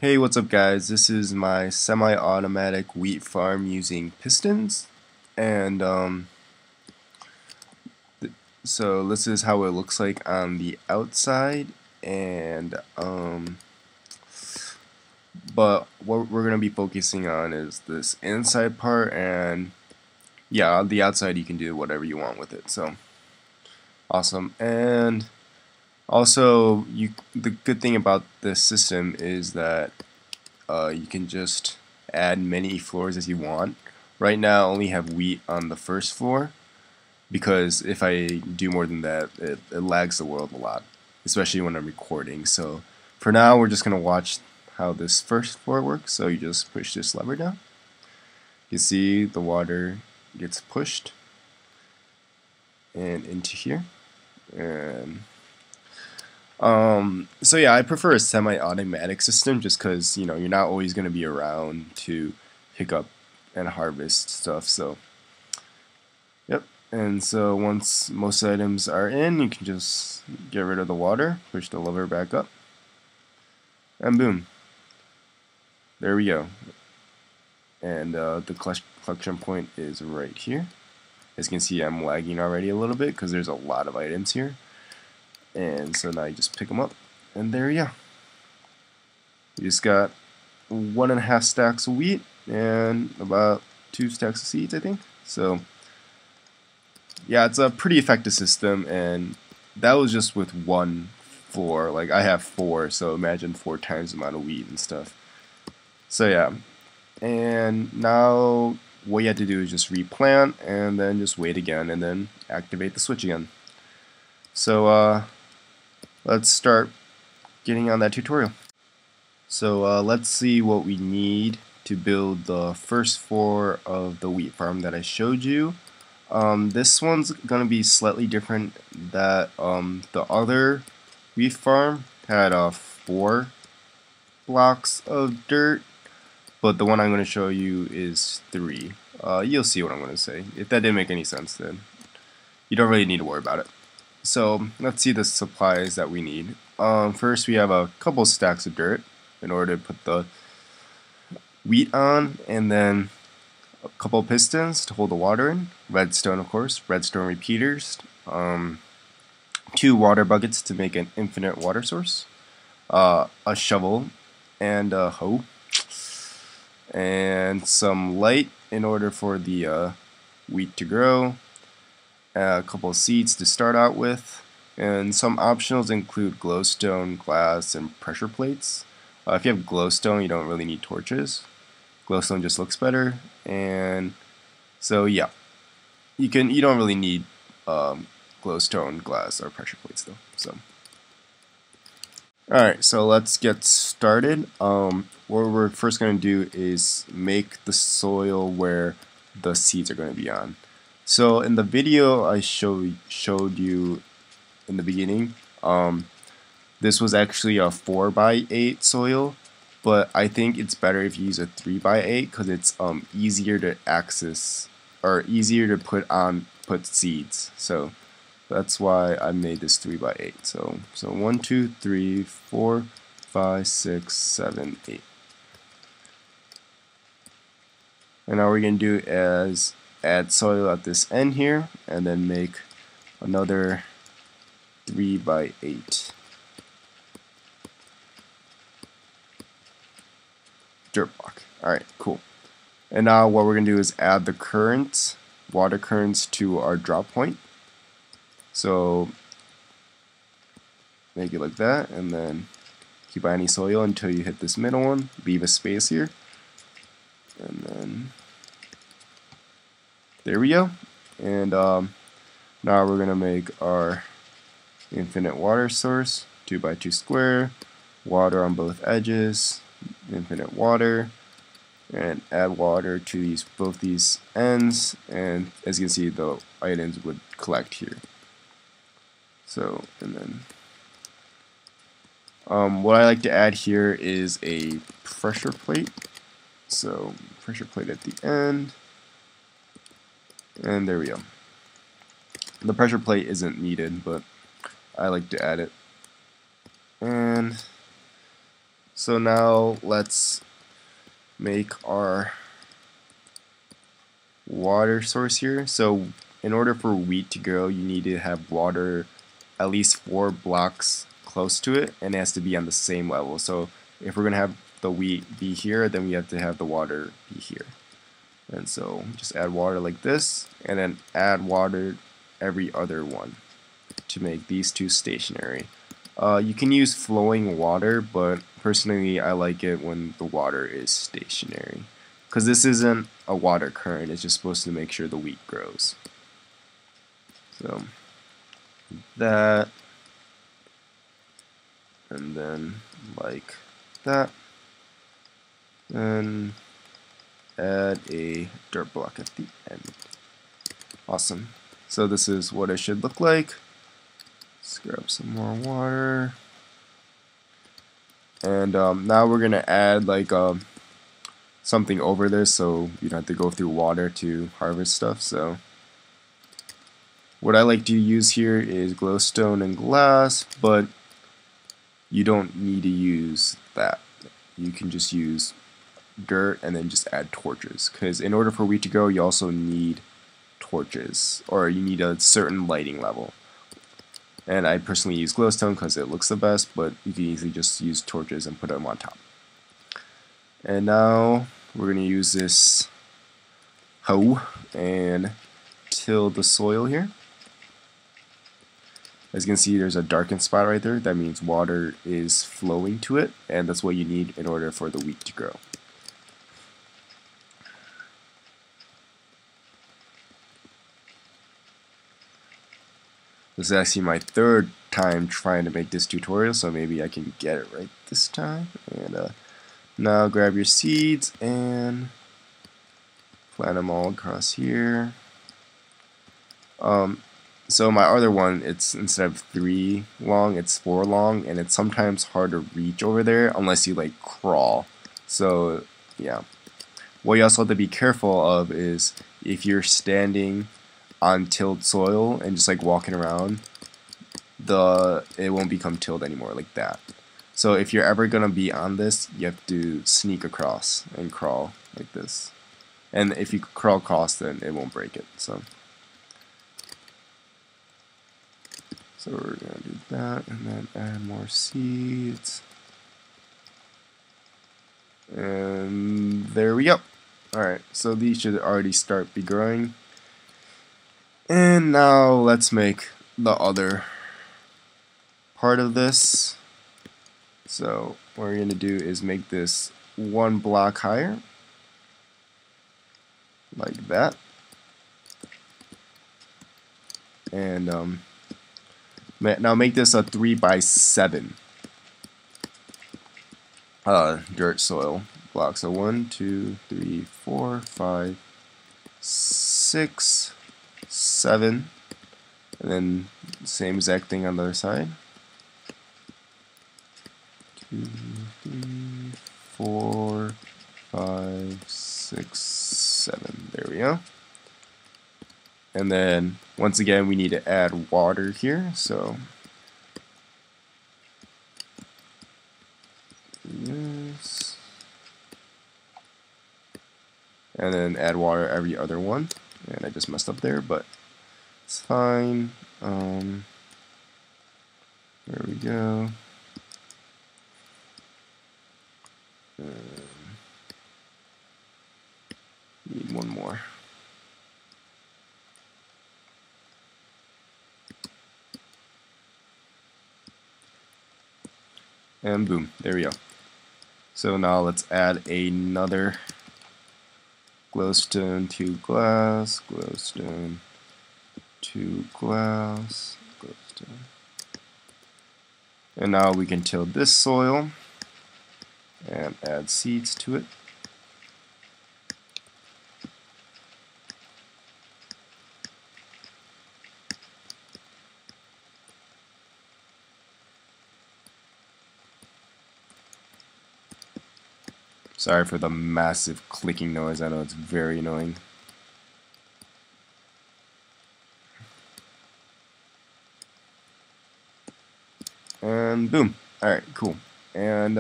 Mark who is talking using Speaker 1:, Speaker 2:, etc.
Speaker 1: Hey, what's up guys? This is my semi-automatic wheat farm using Pistons, and so this is how it looks like on the outside, and but what we're gonna be focusing on is this inside part, and yeah, on the outside you can do whatever you want with it. So awesome. And also, the good thing about this system is that you can just add many floors as you want. Right now I only have wheat on the first floor because if I do more than that it lags the world a lot, especially when I'm recording. So for now we're just gonna watch how this first floor works. So you just push this lever down. You see the water gets pushed and into here, and so yeah, I prefer a semi-automatic system just because, you know, you're not always going to be around to pick up and harvest stuff. So, yep. And so once most items are in, you can just get rid of the water, push the lever back up, and boom. There we go. And the collection point is right here. As you can see, I'm lagging already a little bit because there's a lot of items here. And so now you just pick them up, and there you go. You just got 1.5 stacks of wheat and about 2 stacks of seeds, I think. So yeah, it's a pretty effective system, and that was just with one floor. Like I have 4, so imagine 4 times the amount of wheat and stuff. So yeah, and now what you have to do is just replant and then just wait again and then activate the switch again. So let's start getting on that tutorial. So let's see what we need to build the first floor of the wheat farm that I showed you. This one's gonna be slightly different. That the other wheat farm had 4 blocks of dirt, but the one I'm gonna show you is 3. You'll see what I'm gonna say. If that didn't make any sense, then you don't really need to worry about it. So let's see the supplies that we need. First, we have a couple stacks of dirt in order to put the wheat on, and then a couple pistons to hold the water in, redstone of course, redstone repeaters, 2 water buckets to make an infinite water source, a shovel and a hoe, and some light in order for the wheat to grow, a couple of seeds to start out with, and some optionals include glowstone, glass, and pressure plates. If you have glowstone, you don't really need torches. Glowstone just looks better, and so yeah, you don't really need glowstone, glass, or pressure plates though. So alright, so let's get started. What we're first going to do is make the soil where the seeds are going to be on. So in the video I showed you in the beginning, this was actually a 4x8 soil, but I think it's better if you use a 3x8 because it's easier to access, or easier to put seeds. So that's why I made this 3x8. So 1, 2, 3, 4, 5, 6, 7, 8. And now we're gonna do is add soil at this end here, and then make another 3x8 dirt block. Alright, cool. And now what we're going to do is add the currents, water currents, to our drop point. So make it like that, and then keep adding soil until you hit this middle one. Leave a space here, and then there we go. And now we're going to make our infinite water source, 2x2 square, water on both edges, infinite water, and add water to both these ends, and as you can see, the items would collect here. So, and then what I like to add here is a pressure plate. So pressure plate at the end, and there we go. The pressure plate isn't needed, but I like to add it. And So now let's make our water source here. So in order for wheat to grow, you need to have water at least 4 blocks close to it, and it has to be on the same level. So if we're going to have the wheat be here, then we have to have the water be here. And so just add water like this, and then add water every other one to make these two stationary. You can use flowing water, but personally I like it when the water is stationary, because this isn't a water current, it's just supposed to make sure the wheat grows. So that, and then like that, and add a dirt block at the end. Awesome. So this is what it should look like. Let's grab some more water. And now we're going to add like something over this so you don't have to go through water to harvest stuff. So what I like to use here is glowstone and glass, but you don't need to use that. You can just use dirt and then just add torches, because in order for wheat to grow you also need torches, or you need a certain lighting level. And I personally use glowstone because it looks the best, but you can easily just use torches and put them on top. And now we're going to use this hoe and till the soil here. As you can see, there's a darkened spot right there. That means water is flowing to it, and that's what you need in order for the wheat to grow. This is actually my third time trying to make this tutorial, so maybe I can get it right this time. And now grab your seeds and plant them all across here. So my other one, it's instead of 3 long, it's 4 long, and it's sometimes hard to reach over there unless you like crawl. So yeah. What you also have to be careful of is if you're standing on tilled soil and just like walking around, it won't become tilled anymore like that. So if you're ever gonna be on this, you have to sneak across and crawl like this. And if you crawl across, then it won't break it. So we're gonna do that, and then add more seeds. And there we go. Alright, so these should already start be growing. And now let's make the other part of this. So what we're going to do is make this 1 block higher, like that. And now make this a 3x7 dirt soil block. So 1, 2, 3, 4, 5, 6, 7, and then same exact thing on the other side. 2, 3, 4, 5, 6, 7. There we go. And then once again we need to add water here. So this, and then add water every other one. And I just messed up there, but it's fine. There we go. Need one more. And boom, there we go. So now let's add another glowstone to glass, glowstone to glass, glowstone. And now we can till this soil and add seeds to it. Sorry for the massive clicking noise, I know it's very annoying. And boom. Alright, cool. And